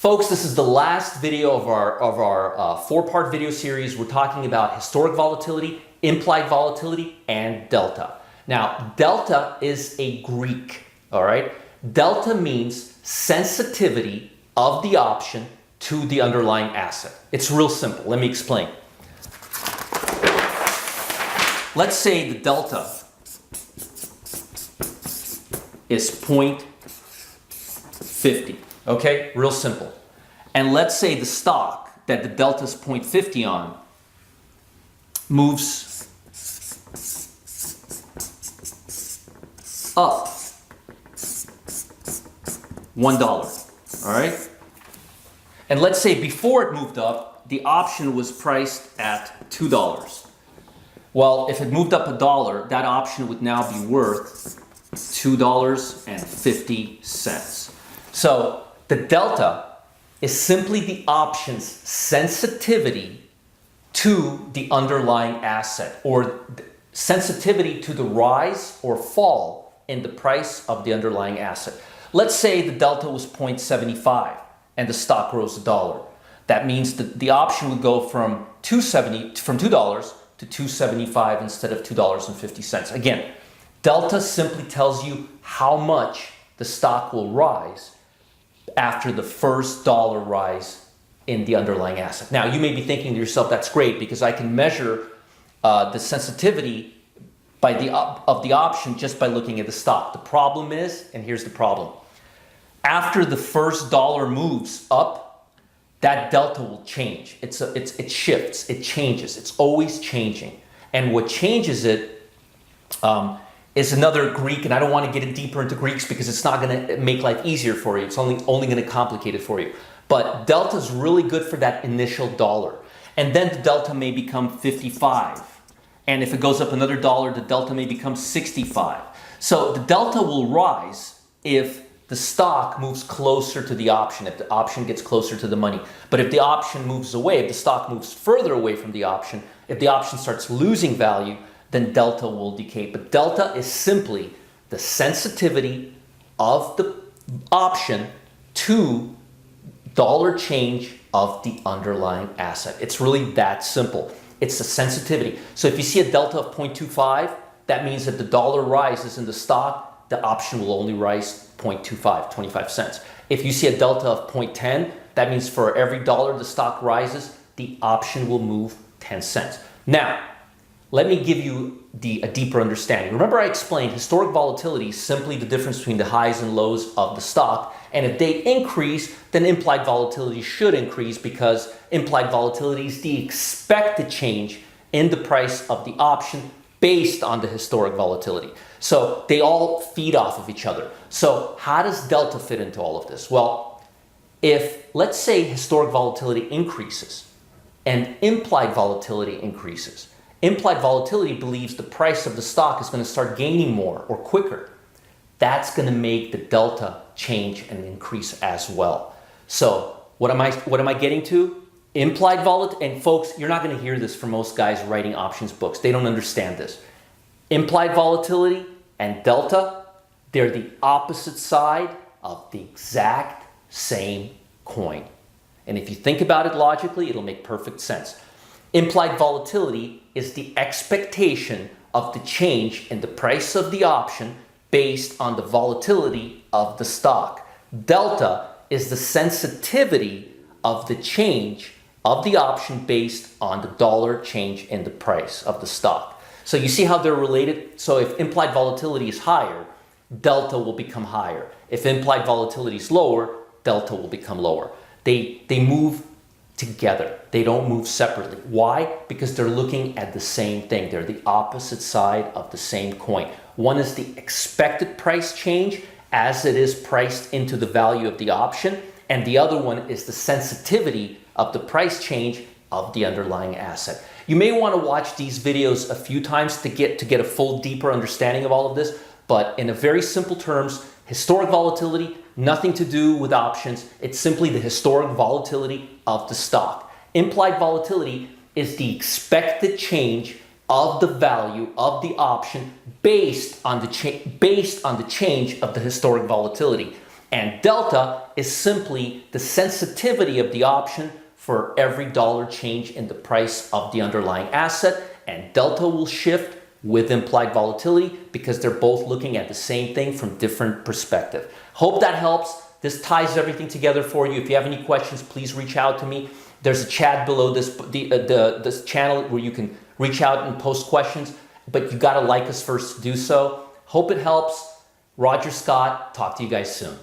Folks, this is the last video of our four-part video series. We're talking about historic volatility, implied volatility, and delta. Now, delta is a Greek, all right? Delta means sensitivity of the option to the underlying asset. It's real simple. Let me explain. Let's say the delta is 0.50, okay? Real simple. And let's say the stock that the delta is 0.50 on moves up $1, all right? And let's say before it moved up, the option was priced at $2. Well, if it moved up $1, that option would now be worth $2.50. So the delta is simply the option's sensitivity to the underlying asset, or sensitivity to the rise or fall in the price of the underlying asset. Let's say the delta was 0.75 and the stock rose $1. That means that the option would go from $2 to $2.75 instead of $2.50. Again, delta simply tells you how much the stock will rise after the first dollar rise in the underlying asset. Now, you may be thinking to yourself, that's great because I can measure the sensitivity of the option just by looking at the stock. The problem is, and here's the problem, after the first dollar moves up, that delta will change. It shifts, it changes, it's always changing. And what changes it is another Greek, and I don't want to get it deeper into Greeks because it's not going to make life easier for you. It's only going to complicate it for you. But delta is really good for that initial dollar. And then the delta may become 55. And if it goes up another dollar, the delta may become 65. So the delta will rise if the stock moves closer to the option, if the option gets closer to the money. But if the option moves away, if the stock moves further away from the option, if the option starts losing value, then delta will decay. But delta is simply the sensitivity of the option to dollar change of the underlying asset. It's really that simple. It's the sensitivity. So if you see a delta of 0.25, that means that the dollar rises in the stock, the option will only rise 0.25, 25 cents. If you see a delta of 0.10, that means for every dollar the stock rises, the option will move 10 cents. Now, let me give you a deeper understanding. Remember I explained historic volatility is simply the difference between the highs and lows of the stock. And if they increase, then implied volatility should increase because implied volatility is the expected change in the price of the option based on the historic volatility. So they all feed off of each other. So how does delta fit into all of this? Well, if let's say historic volatility increases and implied volatility increases, implied volatility believes the price of the stock is going to start gaining more or quicker. That's going to make the delta change and increase as well. So what am I getting to? Implied volatility, and folks, you're not going to hear this from most guys writing options books. They don't understand this. Implied volatility and delta, they're the opposite side of the exact same coin. And if you think about it logically, it'll make perfect sense. Implied volatility is the expectation of the change in the price of the option based on the volatility of the stock. Delta is the sensitivity of the change of the option based on the dollar change in the price of the stock. So you see how they're related? So if implied volatility is higher, delta will become higher. If implied volatility is lower, delta will become lower. They move together. They don't move separately. Why? Because they're looking at the same thing. They're the opposite side of the same coin. One is the expected price change as it is priced into the value of the option, and the other one is the sensitivity of the price change of the underlying asset. You may want to watch these videos a few times to get a full, deeper understanding of all of this, but in a very simple terms, historic volatility, nothing to do with options. It's simply the historic volatility of the stock. Implied volatility is the expected change of the value of the option based on the change of the historic volatility. And delta is simply the sensitivity of the option for every dollar change in the price of the underlying asset. And delta will shift with implied volatility because they're both looking at the same thing from different perspective. Hope that helps. This ties everything together for you. If you have any questions, please reach out to me. There's a chat below this channel where you can reach out and post questions, but you got to like us first to do so. Hope it helps. Roger Scott, talk to you guys soon.